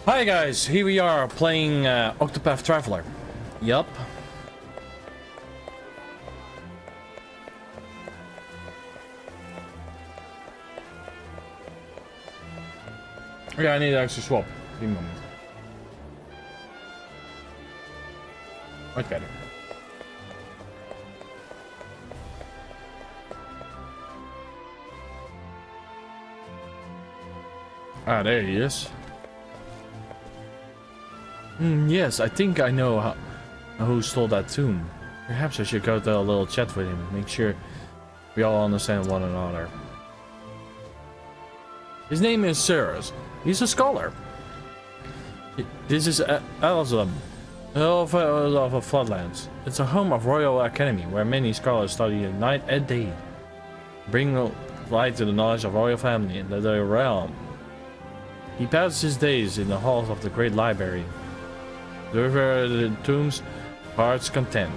Hi guys, here we are playing Octopath Traveler. Yup. Ja, I need to actually swap. Die moment. Much better. Ah, there he is. Yes, I think I know who stole that tomb. Perhaps I should go to a little chat with him, make sure we all understand one another. His name is Cyrus. He's a scholar. This is Elzum, of Floodlands. It's a home of Royal Academy, where many scholars study night and day. Bring light to the knowledge of royal family and their realm. He passes his days in the halls of the great library. Over the tombs, heart's content.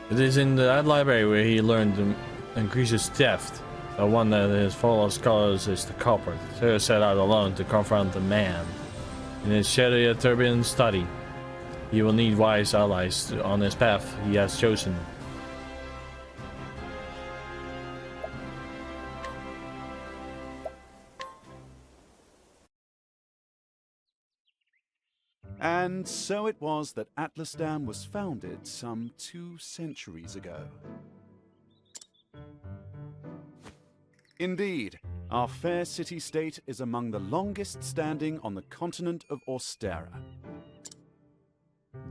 It is in that library where he learned to increase his theft. The one that his fellow scholars is the culprit. Sir set out alone to confront the man. In his shadowy, turbulent study, he will need wise allies on his path he has chosen. And so it was that Atlasdam was founded some 2 centuries ago. Indeed, our fair city-state is among the longest standing on the continent of Austera.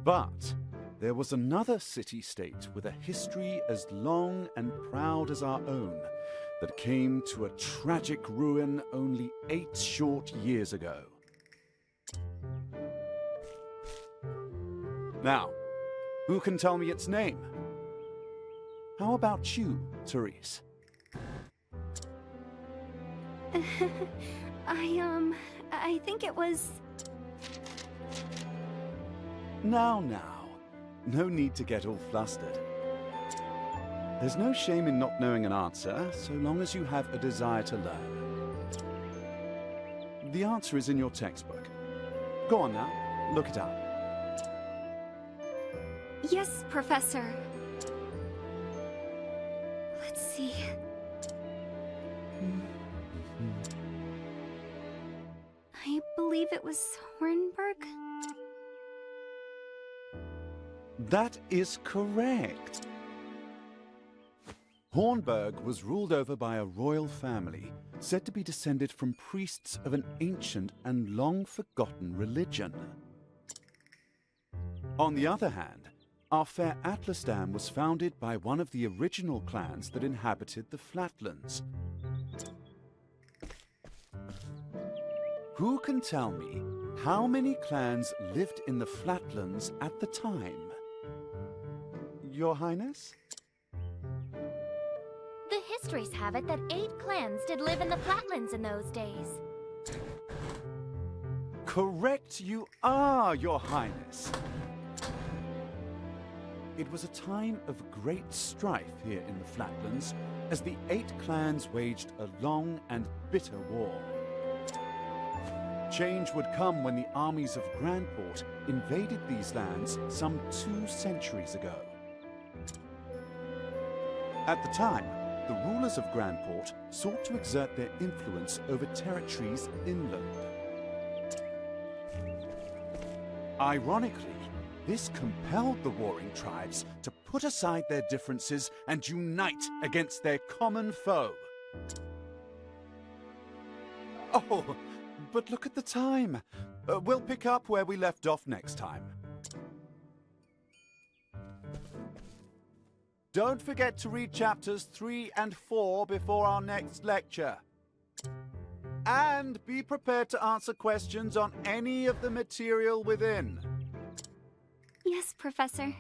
But there was another city-state with a history as long and proud as our own that came to a tragic ruin only 8 short years ago. Now, who can tell me its name? How about you, Therese? I think it was... Now. No need to get all flustered. There's no shame in not knowing an answer, so long as you have a desire to learn. The answer is in your textbook. Go on now, look it up. Yes, Professor. Let's see. I believe it was Hornburg. That is correct. Hornburg was ruled over by a royal family, said to be descended from priests of an ancient and long-forgotten religion. On the other hand, our fair Atlasdam was founded by one of the original clans that inhabited the Flatlands. Who can tell me how many clans lived in the Flatlands at the time? Your Highness? The histories have it that 8 clans did live in the Flatlands in those days. Correct you are, Your Highness. It was a time of great strife here in the Flatlands as the 8 clans waged a long and bitter war. Change would come when the armies of Grandport invaded these lands some 2 centuries ago. At the time, the rulers of Grandport sought to exert their influence over territories inland. Ironically, this compelled the warring tribes to put aside their differences and unite against their common foe. Oh, but look at the time. We'll pick up where we left off next time. Don't forget to read chapters 3 and 4 before our next lecture. And be prepared to answer questions on any of the material within. Yes, Professor.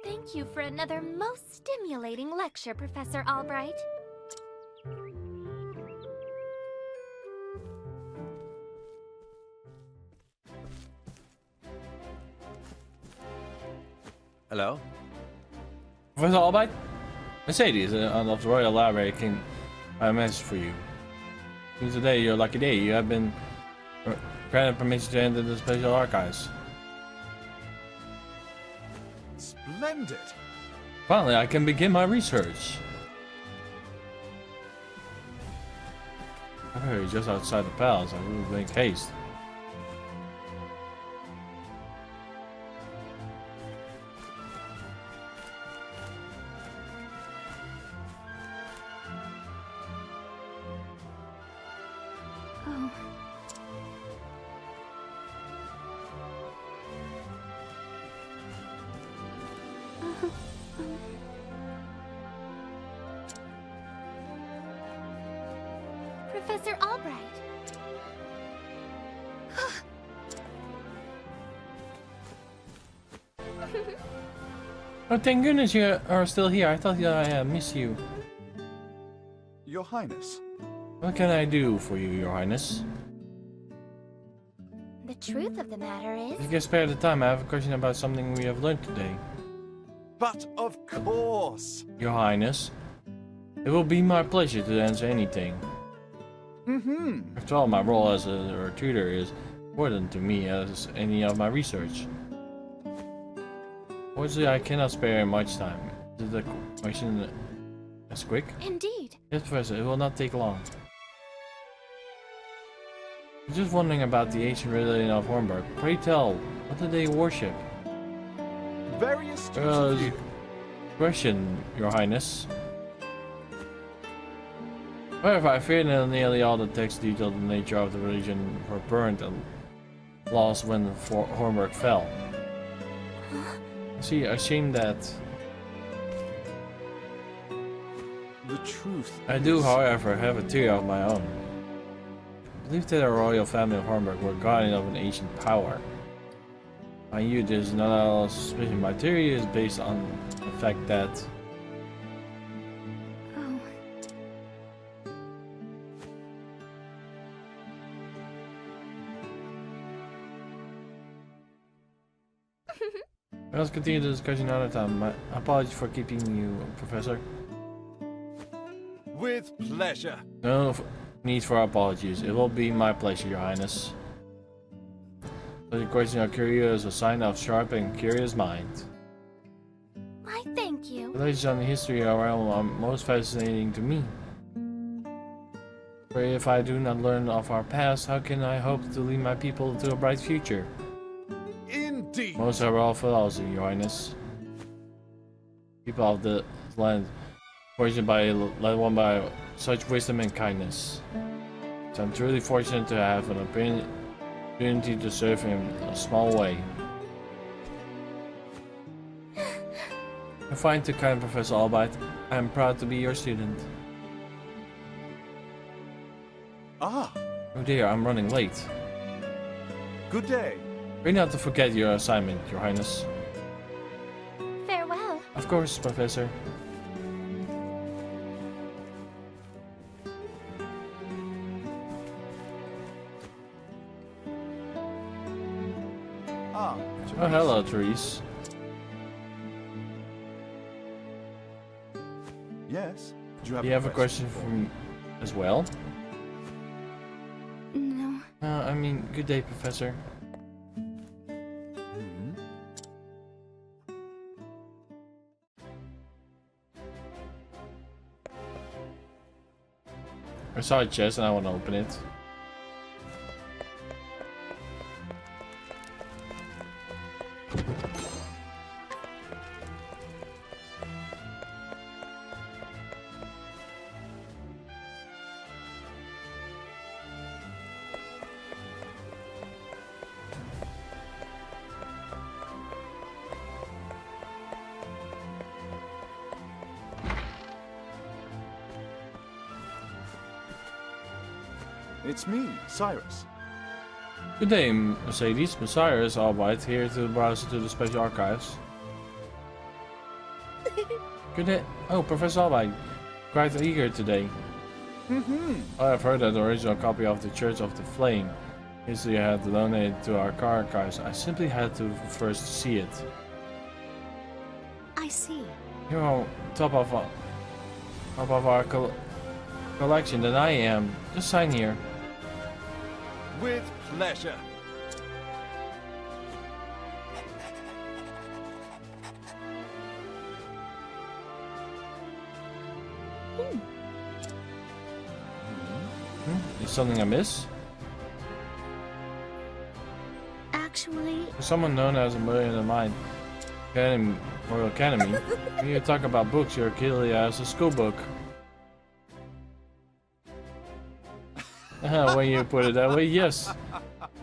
Thank you for another most stimulating lecture, Professor Albright. Hello? Professor Albright? Mercedes of the Royal Library came by a message for you. Today, your lucky day. You have been granted permission to enter the Special Archives. Splendid! Finally, I can begin my research. I heard just outside the palace. I will make haste. Oh. Professor Albright. Oh, thank goodness you are still here. I thought I missed you. Your Highness. What can I do for you, Your Highness? The truth of the matter is... If you can spare the time, I have a question about something we have learned today. But of course! Your Highness, it will be my pleasure to answer anything. After all, my role as a tutor is important to me as any of my research. Fortunately, I cannot spare much time. Is the question as quick? Indeed. Yes, Professor, it will not take long. I'm just wondering about the ancient religion of Hornburg. Pray tell, what do they worship? Very astute of you. Question, Your Highness. However, I fear that nearly all the texts detail the nature of the religion were burned and lost when Hornburg fell. See, I assume that The truth I do, however, have a theory of my own. I believe that the royal family of Hornburg were guardian of an ancient power. Mind you, there's not a lot of suspicion. My theory is based on the fact that Oh. let's continue the discussion another time. My apologies for keeping you, Professor. with pleasure. No need for apologies. It will be my pleasure, Your Highness. Such a question of curious is a sign of sharp and curious mind. I thank you. Relations on the history of our realm are most fascinating to me. For if I do not learn of our past, how can I hope to lead my people to a bright future? Indeed. Most are all philosophy, Your Highness. People of the land, fortunate led one by such wisdom and kindness. So I'm truly fortunate to have an opportunity to serve him in a small way. I find to kind Professor Albright. I am proud to be your student. Ah, Oh dear, I'm running late. good day. Try not to forget your assignment, Your Highness. Farewell. Of course, Professor. Ah, Oh, hello, Therese. yes. Do Do you have a question for me as well? No. I mean, good day, Professor. Mhm. I saw a chest and I want to open it. It's me, Cyrus. Good day, Mercedes. Messiah Albright here to browse to the Special Archives. Good day. Oh, Professor Albright. Quite eager today. I've heard that the original copy of the Church of the Flame history had donated to our archives. I simply had to first see it. I see. You're on top of our collection than I am. Just sign here. With pleasure. Is something amiss? Actually, For someone known as a million of mind, Academy, Royal Academy, when you talk about books, you're clearly as a school book. When you put it that way, yes.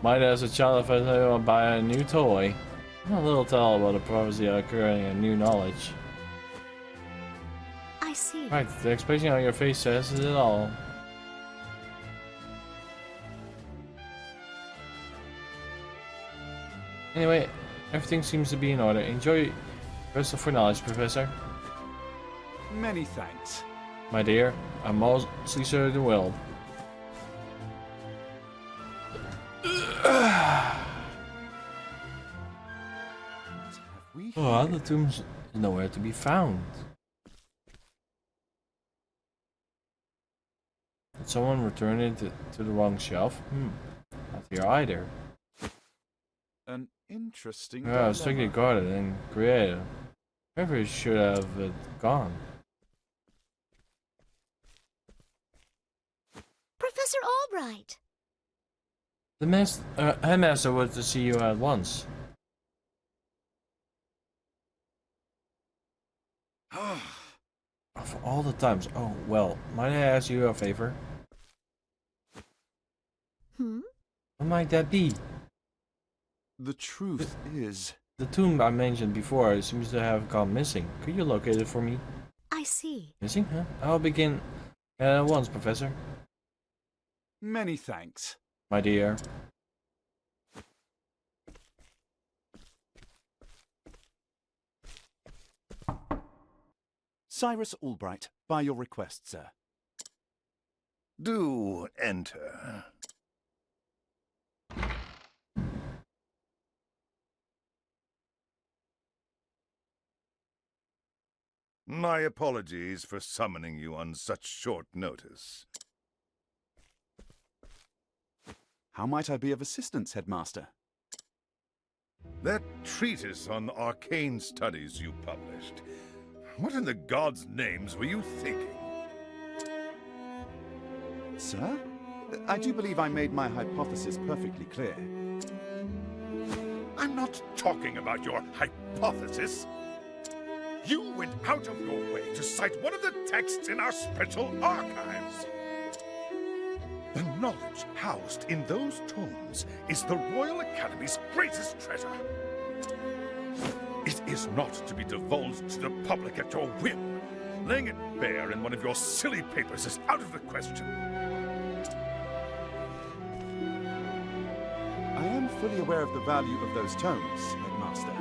Might as a child if I buy a new toy. A little tell about a prophecy occurring and new knowledge. I see. Right, the expression on your face says it all. Anyway, everything seems to be in order. Enjoy rest of your knowledge, Professor. Many thanks. My dear, I'm mostly sure you will. Oh, other tombs is nowhere to be found. Did someone return it to the wrong shelf? Not here either. An interesting Yeah, strictly dilemma. guarded and creative. Wherever should have it gone? Professor Albright! The headmaster was to see you at once. Of all the times. Oh, well, might I ask you a favor? What might that be? The truth is... The tomb I mentioned before seems to have gone missing. Could you locate it for me? I see. Missing, huh? I'll begin at once, Professor. Many thanks. My dear. Cyrus Albright, by your request, sir. Do enter. My apologies for summoning you on such short notice. How might I be of assistance, Headmaster? That treatise on arcane studies you published. What in the gods' names were you thinking? Sir? I do believe I made my hypothesis perfectly clear. I'm not talking about your hypothesis. You went out of your way to cite one of the texts in our special archives. The knowledge housed in those tomes is the Royal Academy's greatest treasure. It is not to be divulged to the public at your whim. Laying it bare in one of your silly papers is out of the question. I am fully aware of the value of those tomes, Headmaster.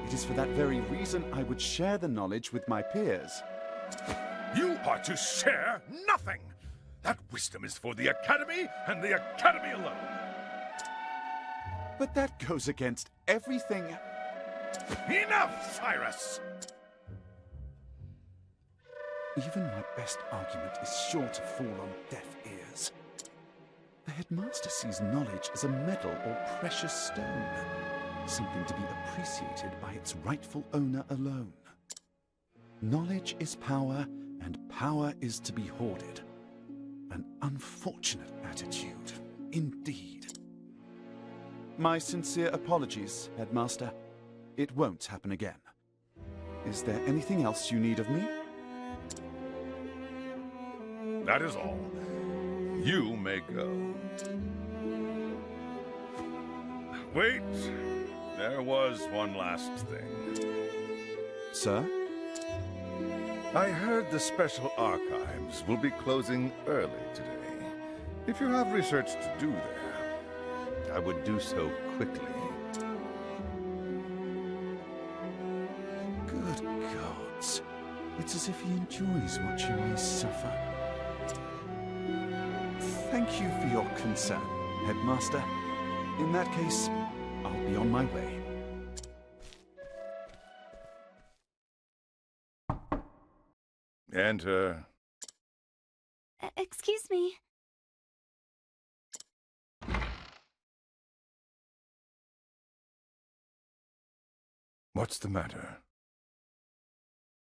It is for that very reason I would share the knowledge with my peers. You are to share nothing! That wisdom is for the Academy and the Academy alone. But that goes against everything... Enough, Cyrus! Even my best argument is sure to fall on deaf ears. The Headmaster sees knowledge as a medal or precious stone, something to be appreciated by its rightful owner alone. Knowledge is power, and power is to be hoarded. An unfortunate attitude, indeed. My sincere apologies, Headmaster. It won't happen again. Is there anything else you need of me? That is all. You may go. Wait. There was one last thing. Sir? I heard the Special Archives will be closing early today. If you have research to do there, I would do so quickly. Good gods. It's as if he enjoys watching me suffer. Thank you for your concern, Headmaster. In that case, I'll be on my way. Enter. Excuse me. What's the matter?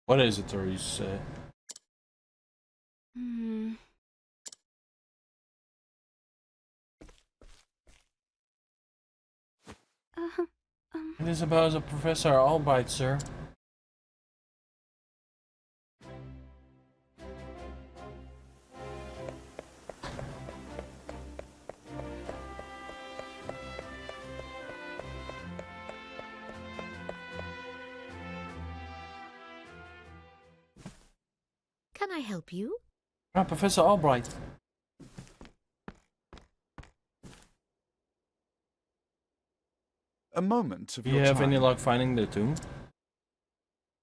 What is it, Therese? Hmm. It is about the Professor Albright, sir. Can I help you? Professor Albright. A moment of Do your you have time. any luck finding the tomb?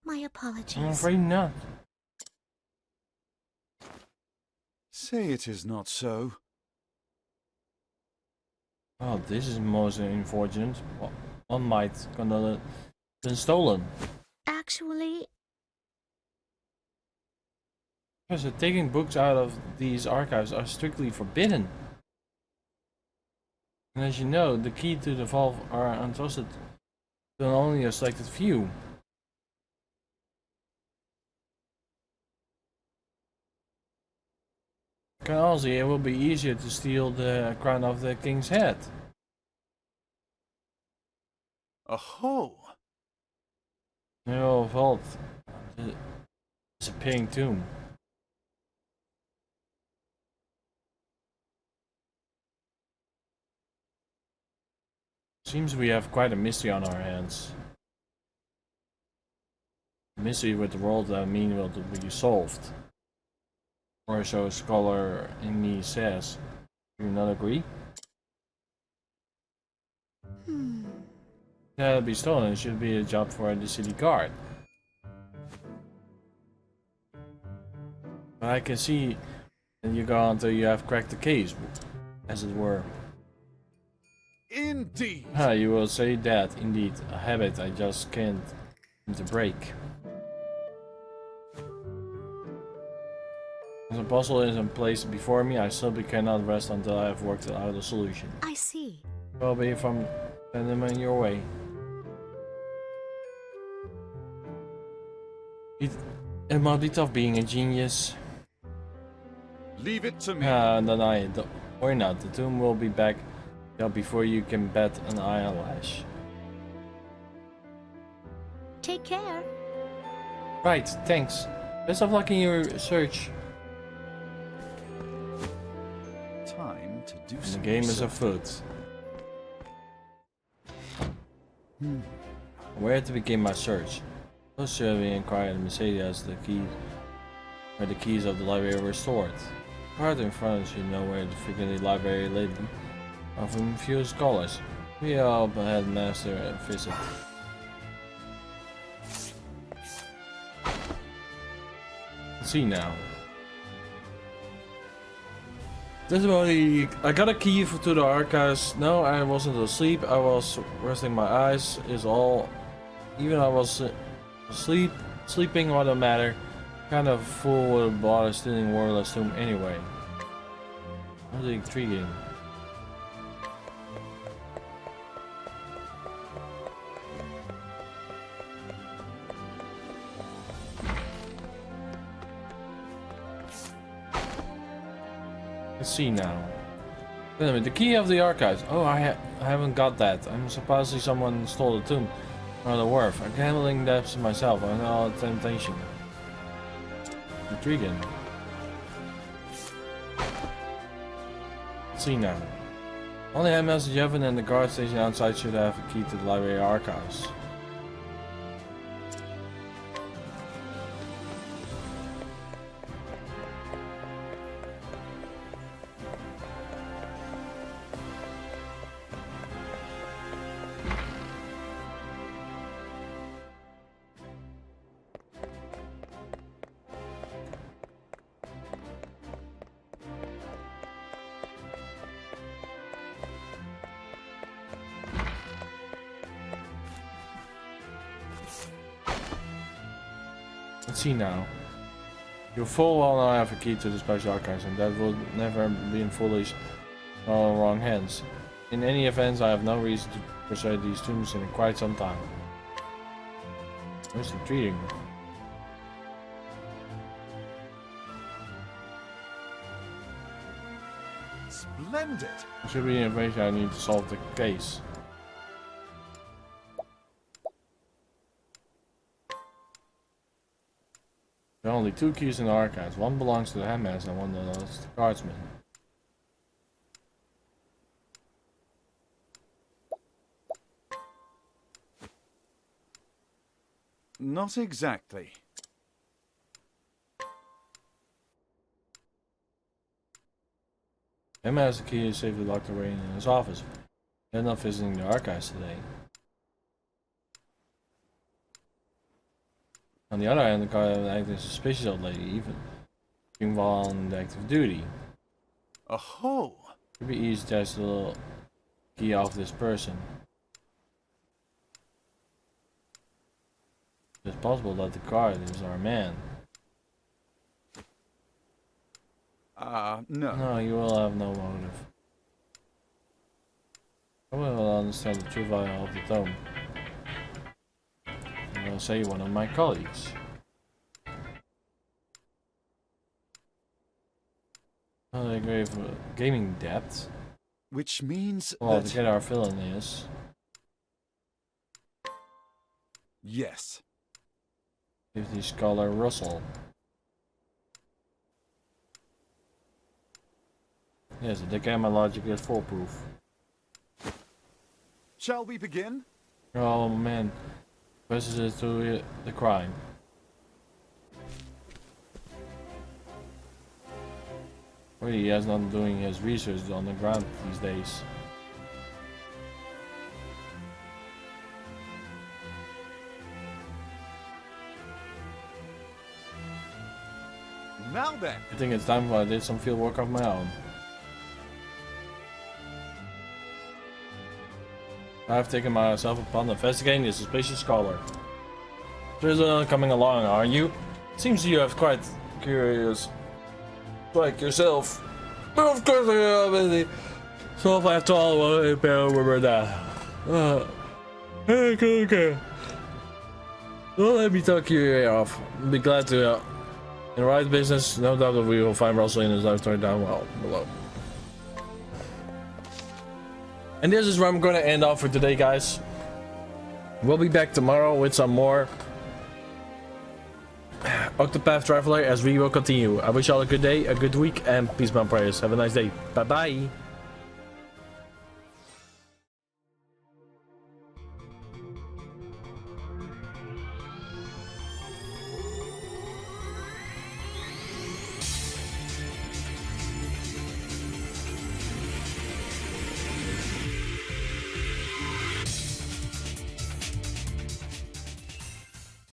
My I'm apologies. afraid not. Say it is not so. Oh, this is most unfortunate. One might gonna been stolen. Actually, Professor, taking books out of these archives are strictly forbidden. And as you know, the key to the vault are entrusted to only a selected few. Honestly, it will be easier to steal the crown of the king's head. Aho! No vault. It's a paying tomb. Seems we have quite a mystery on our hands. A mystery with the world that mean will be solved. Or so a scholar in me says. Do you not agree? That be stolen, it should be a job for the city guard. But I can see that you go until you have cracked the case, as it were. Indeed! Ah, you will say that, indeed. A habit I just can't seem to break. As a puzzle is in place before me, I simply cannot rest until I have worked out a solution. I see. Well, be from send them in your way. It might be tough being a genius. Leave it to me. Deny it. Or not, the tomb will be back before you can bat an eyelash. Take care. Right, thanks. Best of luck in your search. Time to do The some game is research. afoot. Where to begin my search? First, we inquired Mercedes the key, where the keys of the library were stored. Card in front of you know where the frequently library lady, of whom few scholars. We help a headmaster a visit. Let's see now. This is about I got a key to the archives. No, I wasn't asleep. I was resting my eyes. Is all. Even I was sleeping. What don't matter. Kind of fool with a bother stealing Warless Tomb anyway. Really intriguing. Let's see now. Wait a minute, the key of the archives. Oh, I haven't got that. I'm supposedly someone stole the tomb. On the wharf. I'm handling that myself. I know the temptation. Intriguing. Let's see now. Only Headmaster Jevin and the guard station outside should have a key to the library archives. Let's see now. You full well know I have a key to the special archives, and that would never be in foolish or wrong hands. In any event, I have no reason to persuade these tombs in quite some time. Where's he treating me? Splendid! There should be information I need to solve the case. There are only 2 keys in the archives. One belongs to the headmaster and one belongs to the guardsman. Not exactly. Headmaster key is safely locked away in his office. They're not visiting the archives today. On the other hand, the guard acting suspicious old lady, even being while on active duty. Oh, It would be easy to test the little key off this person. It's possible that the guard is our man. no. No, you will have no motive. I will understand the true value of the tome. I will say one of my colleagues. Oh, they gave gaming debt. Which means Well, that... to get our villain is. Yes. 50 Scholar Russell. Yes, the camera logic is foolproof. Shall we begin? Oh man, versus it to the crime. Really, he has not doing his research on the ground these days. Now then. I think it's time for I did some field work of my own. I have taken myself upon investigating the suspicious scholar. There's another coming along, are you? Seems you have quite curious, like yourself. But of course, so if I have to all remember that. Okay. Well, let me talk your ear off. I'll be glad to. In the right business, no doubt that we will find Russell in his laboratory down well below. And this is where I'm going to end off for today, guys. We'll be back tomorrow with some more Octopath Traveler as we will continue. I wish you all a good day, a good week, and peace, my prayers. Have a nice day. Bye bye.